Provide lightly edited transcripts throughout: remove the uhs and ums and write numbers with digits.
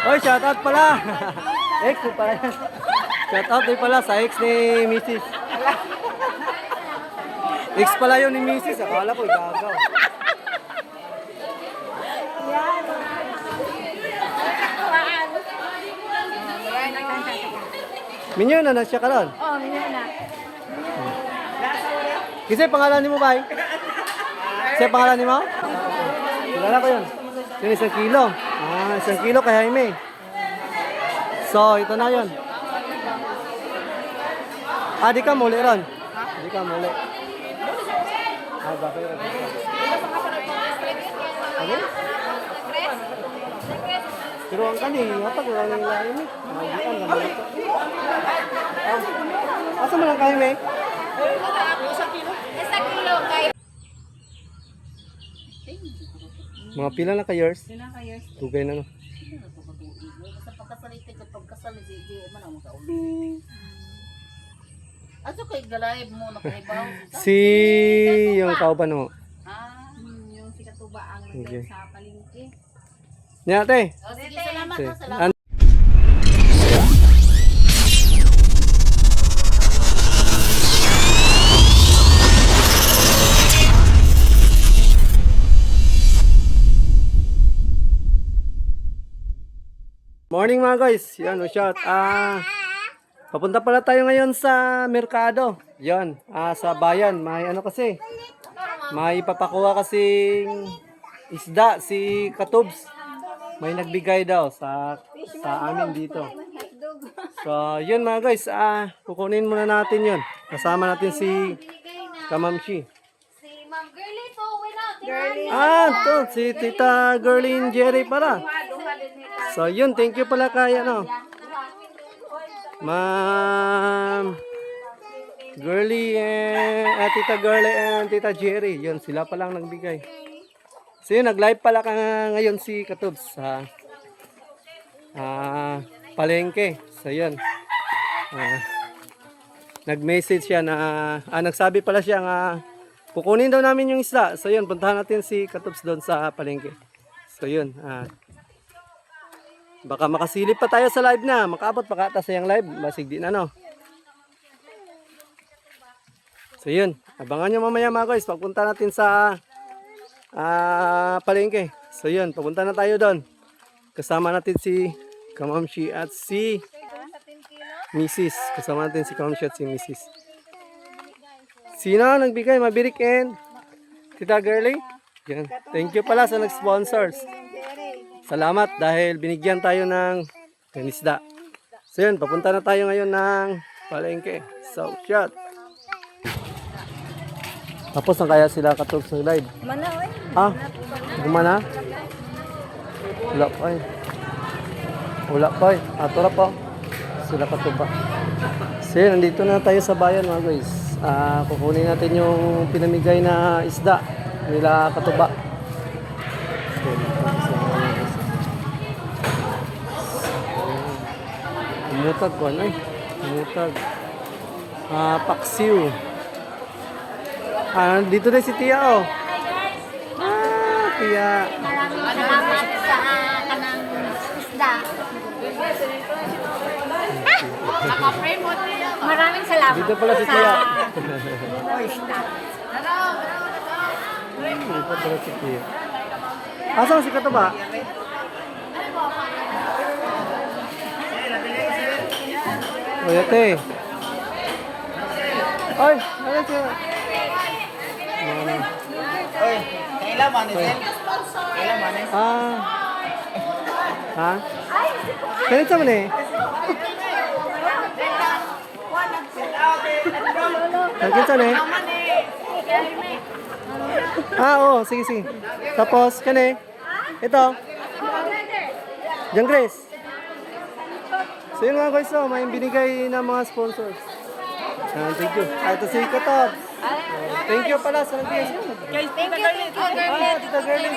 Oy, shoutout pala. Ex ko pala. Shoutout din pala sa ex ni Mrs. Ex pala yun ni Mrs. Akala ko igagaw. Minyo na siya karon. Oh, minyo na. Kasi pangalan ni mo ba? Kasi pangalan ni mo? Kilala ko yun. Yun, 1 kilo. 1 kilo kay Jaime. So, ito na yun. Di ka muli ron. Di ka muli. Bakit ron? Okay? Pero ang kani, hatag lang yung lain eh. Magian ka muli ito. Asa mo lang kayo, May? 1 kilo kayo. Mga pila na ka years? Sila kayo. Tugay na no. Basta pagkasalite ka pagkasalit di man ang kauli. Aso kay galayb mo na kay bawo. Si yung kauban mo. Yung si Katuba ang Okay. sa palengke. Nyate. Oh, sige, salamat Okay. ha, salamat. Morning mga guys. Yan, shout. Papunta pala tayo ngayon sa merkado. Yan, sa bayan. May ano kasi. May papakuha kasing isda si Katubs. May nagbigay daw sa amin dito. So, yun mga guys. Kukunin muna natin yun. Kasama natin si Kamamshi. Si Ma'am Girlie po, wala. To, si Tita Girlin Jerry pala. So, yun. Thank you pala kay Ma'am Girlie and Tita Girlie and Tita Jerry. Yun, sila palang nagbigay. So, yun. Nag-live pala ka ngayon si Katubs sa palengke. So, yun. Nag-message siya na nagsabi pala siya nga kukunin daw namin yung isda. So, yun. Puntahan natin si Katubs doon sa palengke. So, yun. Baka makasilip pa tayo sa live na. Makaabot pa kata sa yung live. Basig di na, no? So, yun. Abangan nyo mamaya mga guys. Pagpunta natin sa palengke. So, yun. Papunta na tayo doon. Kasama natin si Kamamshi at si Mrs. Kasama natin si Kamamshi at si Mrs. Sino nagbigay? Mabirik and Tita Girlie? Yan. Thank you pala sa nag-sponsors. Salamat dahil binigyan tayo ng isda. So yun, papunta na tayo ngayon ng palengke. So, shot. Tapos na kaya sila Katubs ng live? Mana oy. Gumana? Wala pa eh. Wala pa eh. Tura pa. Sila Katuba. So yun, nandito na tayo sa bayan mga guys. Kukunin natin yung pinamigay na isda nila Katuba. Umutag ko ano eh. Umutag. Paksiw. Dito na si Tia oh. Tia. Maraming salamat sa kanang isda. Maraming salamat. Dito pala si Tia. Isda. Dito pala si Tia. Asan si Katuba? Oy, ate. Oy, ano siya? Oy, kailan man ni Sel? Kailan man ni? Ha? Kailan sa mali? Kailan sa mali? Oo, sige, sige. Tapos, kani? Ito. Young Grace. So yun nga guys, may binigay na mga sponsors. Thank you. Ito si Katubs. Thank you pala sa nagbigay. Thank you, Tita Girlie, Tita Jerry.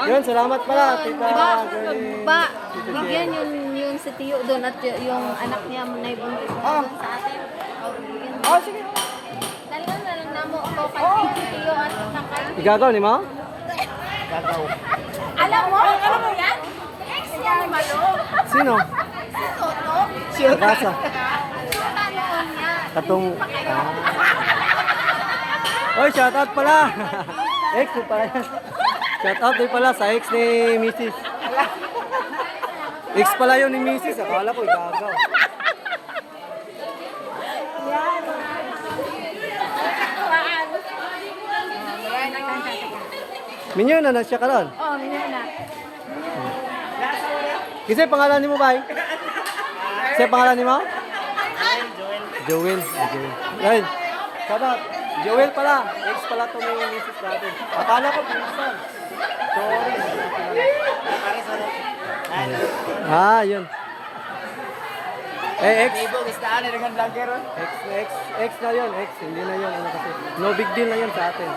Yun, salamat pala, Tita Girlie. Ba, Tita bigyan Jerry. yung si Tiyo doon at yung anak niya na ibuntis doon sa atin. Sige. Dalawa na lang namo ako kay Tiyo at kakay. Igagaw ni mo? Gagaw. Alam mo yan? Ex niya ni Malo. Sino? Si Toto. Kasa. Tanoon niya. Katong... Oy, shoutout pala! Ex ko pala yan. Shoutout din pala sa ex ni Mrs. Ex pala yun ni Mrs. Akala ko, igagaw. Minyo na siya karon. Oh, minyan na. Kasi pangalan ni mo ba? Kasi pangalan ni mo? Joel. Joel. Ay, shoutout. Joel pala. Ex pala to ni Mrs. natin. Akala ko, pinsan. Sorry. Ah, yun. Eh, ex. Ibog, istaan na dengan vlogger. Ex na yun. Ex, hindi na yun. Ano kasi. No big deal na yun sa atin.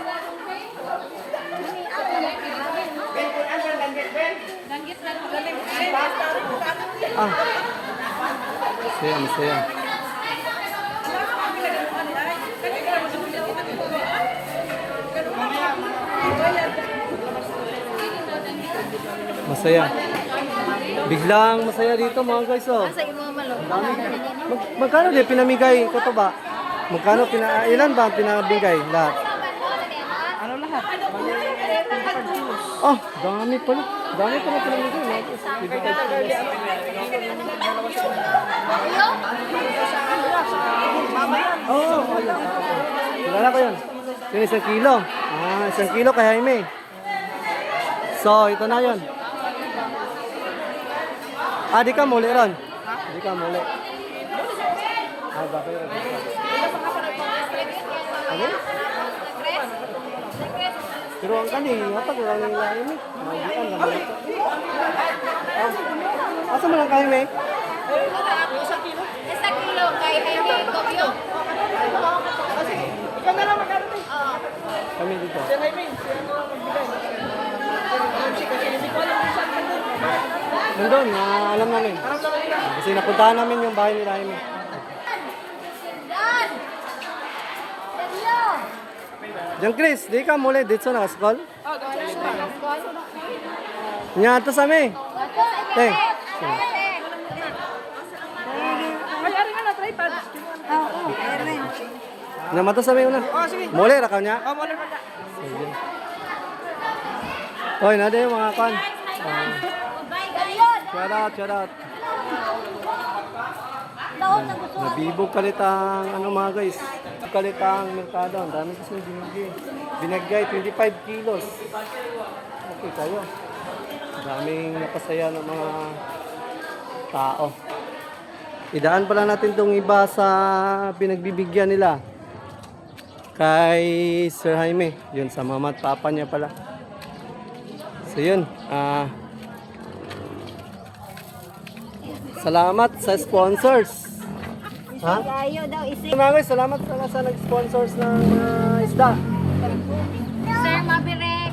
Ah. Masaya. Masaya. Biglang masaya dito mga guys, oh. Sa imo Malo. Magkano din pinamigay ko to ba? Magkano ilan ba ang pinabigay lahat? Ano lahat? Oh, dami pala. Dami pala pinamigay. Mga guys. Oh, ayun. Kilala ko yun. Yung 1 kilo. Ah, 1 kilo kay Jaime. So, ito na yun. Ah, di ka muli ron? Di ka muli. Ah, bakit yun? Ano? Pero ang kani, hatag lang yung lain eh. Magian lang ito. Asa mo lang kayo, May? 1 kilo kay Jaime Tokyo. Ikaw na lang magkarating. Kami dito. Si Jaime, si ano magbigay. Kasi ko alam kung saan nandun. Nandun, alam namin. Kasi napuntahan namin yung bahay ni Jaime. Dan! Hello! Diyan, Chris, di ka muli dito na kaskol? Oh, that's right. Nga, ito sa amin. Teng. Ay, ari nga na, tripod. Namata sa amin una. Muli, rakaw niya. Oh, mali pala. Hoy, nade yung mga kan. Bye, Shout out. Nabibog kalit ang ano mga guys. Kalit ang merkado. Ang dami kasi binigay. Binagay 25 kilos. Okay kayo. Daming napasaya ng mga tao. Idaan pala natin tong iba sa pinagbibigyan nila. Kay Sir Jaime. Yun sa mama at papa niya pala. So yun. Salamat sa sponsors. Ha? Ayaw daw isip. Mga guys, salamat pala sa nag-sponsors ng isda. Sir Mabirek.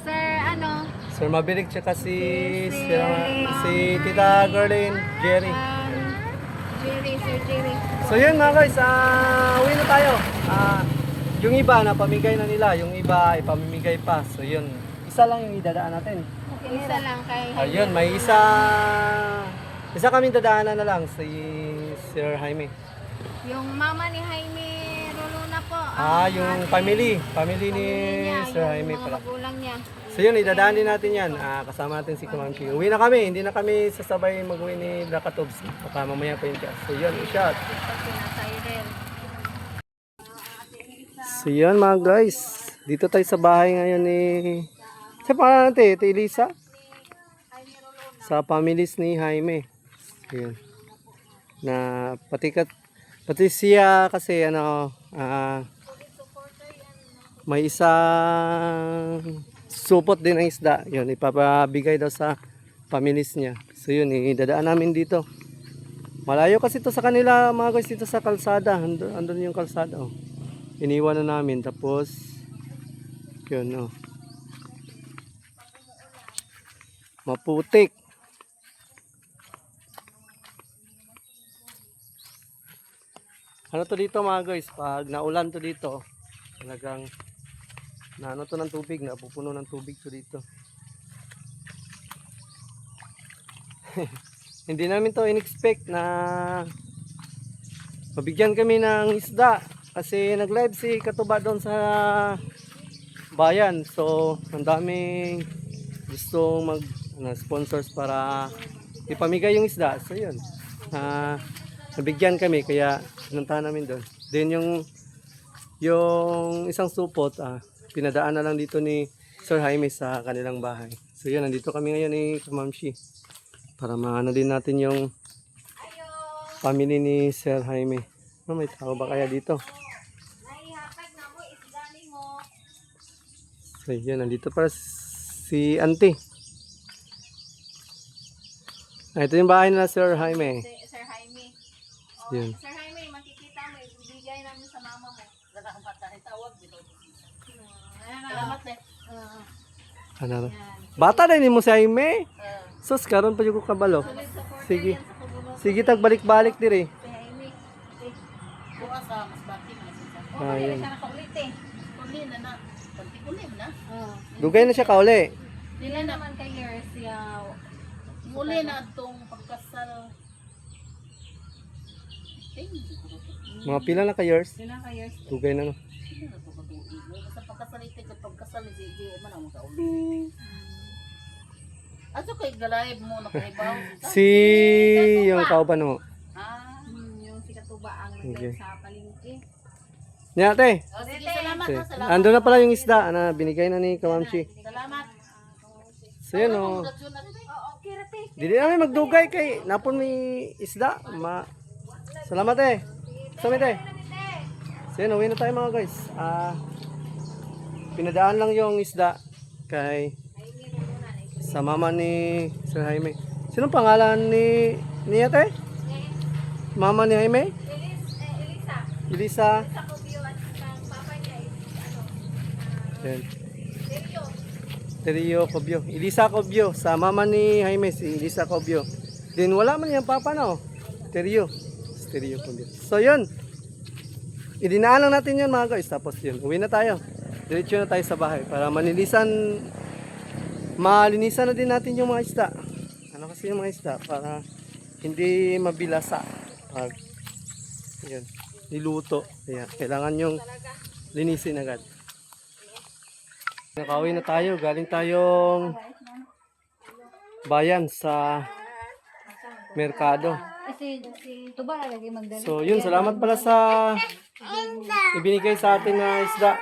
Sir ano? Sir Mabilik tsaka si Tita Gerlin, Jerry. Sir Jerry. So yun mga guys, uwi na tayo. Yung iba na pamigay na nila, yung iba ipamimigay pa. So yun, isa lang yung idadaan natin. Isa lang kay Ayun, may isa kaming dadaanan na lang, si Sir Jaime. yung mama ni Jaime Roluna po. Yung family ni Sir Jaime mga pala. magulang niya. So yun, idadaan din natin yan. Kasama natin si Kumangki. Uwi na kami, hindi na kami sasabay mag-uwi ni Blacatobs. Baka mamaya pa yun siya. So yun, shot. So yun mga guys, dito tayo sa bahay ngayon ni... Sa pangalan natin, ito Elisa. Sa families ni Jaime. So yun. Na pati siya kasi may isang supot din ang isda. Yun, ipapabigay daw sa families niya. So yun, idadaan namin dito. Malayo kasi ito sa kanila mga guys, dito sa kalsada. Andun yung kalsada. Oh. Iniwan na namin. Tapos, yun, oh. Maputik. Ano to dito mga guys, pag naulan to dito, talagang Na ano to ng tubig, napupuno ng tubig to dito. Hindi namin to in-expect na mabigyan kami ng isda kasi nag-live si Katuba doon sa bayan. So, ang daming gustong sponsors para ipamigay yung isda. So, yun. Nabigyan kami kaya pinuntahan namin doon. Then yung isang supot, pinadaan na lang dito ni Sir Jaime sa kanilang bahay. So, yun. Nandito kami ngayon ni Kamamshi para maano din natin yung family ni Sir Jaime. May tao ba kaya dito? So yun, nandito para si auntie. Ito yung bahay nila Sir Jaime. Sir Jaime. Yun. Sir Jaime, makikita mo, ibigay namin sa mama mo. Tawag dito. Salamat eh. Ano? Bata na mo si Jaime. Sus, karon pa yung kabalo. Sige. Sige, tagbalik-balik dire. Si Jaime. Bukas mas baki na siya. Ayun. Siya nakaulit eh. Kunin na na. Kunin na. Dugay na siya kauli. Dili naman kay years siya. Muli na itong pagkasal. Mga pila na ka years? Sila kay years. Dugay na no. Basta pagkasalit ka pagkasal si man ang kauli. Aso kay galayb mo nakaibaw. Si yung kauban mo. Yung si Katuba ang Okay. sa palengke. Niya ate. Sige, salamat Okay. ha, salamat. Ando na pala yung isda na binigay na ni Kamamshi. Salamat. So yun o. Okay, rate. Dili namin magdugay kay napon may isda. Salamat eh. Salamat eh. So yun, uwi na tayo mga guys. Pinadaan lang yung isda kay sa mama ni Sir Jaime. Sino pangalan ni ate? Mama ni Jaime? Elisa. Yan. Terio Cobio. Elisa Cobio. Sa mama ni Jaime, si Elisa Cobio. Then wala man yung papa no. Terio. Terio Cobio. So yun. Idinaan lang natin yun mga guys. Tapos yun. Uwi na tayo. Diretso na tayo sa bahay. Para malinisan na din natin yung mga isda. Ano kasi yung mga isda? Para hindi mabilasa. Pag yun, niluto. Kaya kailangan yung linisin agad. Nakauwi na tayo. Galing tayong bayan sa merkado. Tuba lagi magdala. So yun, salamat pala sa ibinigay sa atin na isda.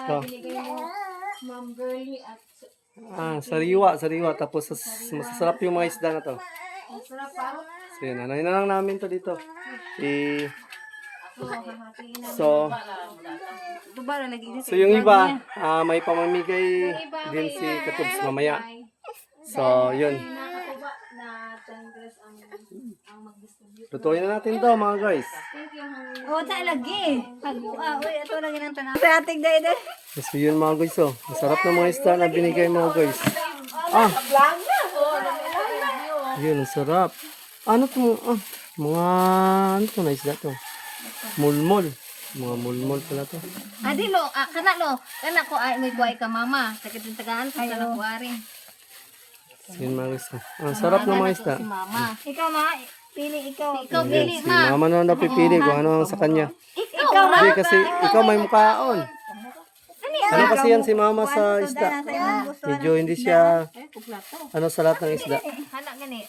Sa binigay mo, Ma'am Girlie at Sariwa. Tapos masasarap yung mga isda na to. ang sarap pa. So yun, anayin na lang namin to dito. So, Tuba na lagi dito. yung iba, may pamamigay din si Katubs mamaya. So, yun. Nakatuba na 10 dress ang mag-distribute. Lutuin na natin to mga guys. Thank you, Hang. Oh, ta lagi. Uy, ito lagi ng tanong. Sa ating dayde. So, yun mga guys. Oh. Masarap na mga isda na binigay mga guys. Yun, ang sarap. Ano to? Ano to na isda to? Mulmol. Mga mulmol pala to. Adi lo, kana ko ay may kuay ka mama. Sakit ng tagaan ko kana ko ari. So, yun mga guys. Ang sarap ng mga isda. Si mama. Ikaw ma, pili ikaw. Ikaw si mama na napipili kung ano ang sa kanya. Ikaw ra. Hindi kasi ikaw may mukhaon. Ano kasi yan si mama sa isda? Medyo hindi siya ano sa lahat ng isda. Kana gani.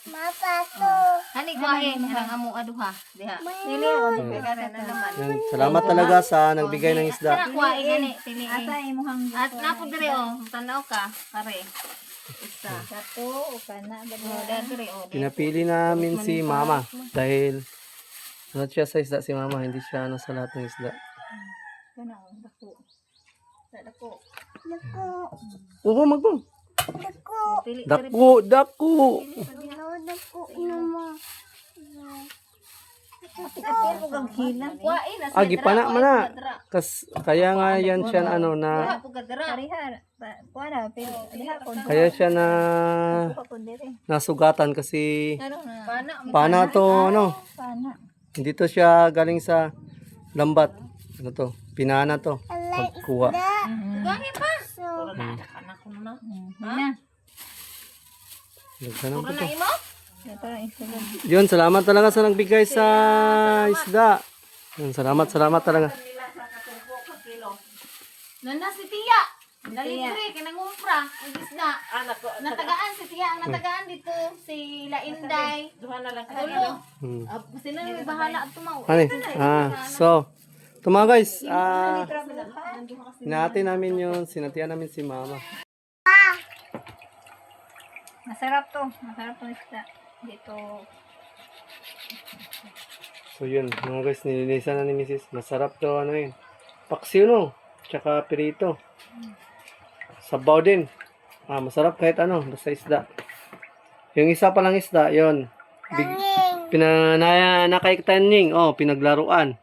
Hani ko ay ang amo aduha. Diha. Pili o di ka na naman. Yan, salamat talaga sa nagbigay ng isda. Kana ko ay gani pili. At napo dire o, tanaw ka kare. Isa. Kato o kana dire o. Pinapili namin si mama dahil ano siya sa isda si mama, hindi siya ano sa lahat ng isda. Kana o dako. Dako. Oo, magbo. Pili Dako. dako mo. Kapit ko kang hilang. Kuain na. Gipana man na. Kaya nga yan siya na ano na Parihan. Kuana pili. Diha ko. kaya siya na Ko dire. nasugatan kasi Ano na? pana to ano. Pana. Hindi to siya galing sa lambat. Ano to? Pinana to. pagkuha. Gani pa. Puro na anak ko na. Na. Nagtanong Puro ko na to. imo? Ito ang isulod. Yun, salamat talaga sa nagbigay sa isda. Yun, salamat talaga. Nana si Tia. Nalibre, kinangumpra. Ang isda. Anak ko. Natagaan si Tia, ang natagaan dito si Lainday. Duha na lang Tulo. Hmm. Sila may bahala at tumaw. Ano eh? So, ito mga guys, hinati namin yun, sinatian namin si mama. Masarap to. Masarap to isda. Dito. So yun, mga guys, nilinisan na ni Mrs. Masarap to, ano yun, paksiw no, tsaka pirito. Sabaw din. Masarap kahit ano, basta isda. Yung isa palang isda, yun. Nakay Tanying, pinaglaruan.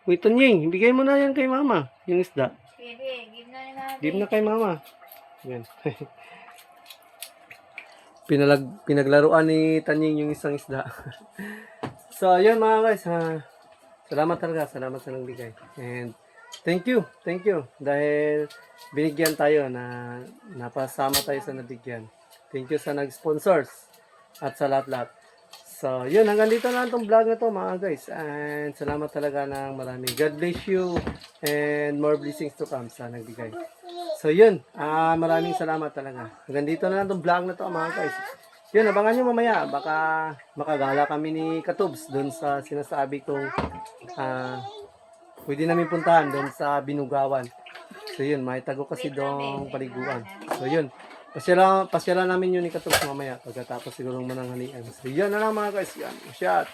Uy, Tanying, bigay mo na yan kay mama, yung isda. Sige, give na nila. Give na kay mama. Yan. Pinaglaruan ni Tanying yung isang isda. So, yun mga guys. Salamat talaga. Salamat sa nagbigay. And thank you. Dahil binigyan tayo na napasama tayo sa nabigyan. Thank you sa nag-sponsors at sa lahat-lahat. So, yun. Hanggang dito na itong vlog na to mga guys. And salamat talaga ng marami. God bless you and more blessings to come sa nagbigay. So, yun. Maraming salamat talaga. Hanggang dito na lang itong vlog na to mga guys. Yun, abangan nyo mamaya. Baka makagala kami ni Katubs doon sa sinasabi kong pwede namin puntahan doon sa Binugawan. So, yun. May tago kasi doong paliguan. So, yun. Pasyalan namin yun ni Katubs mamaya pagkatapos siguro mananghalian. So, yun na lang mga guys. Yan. Shot.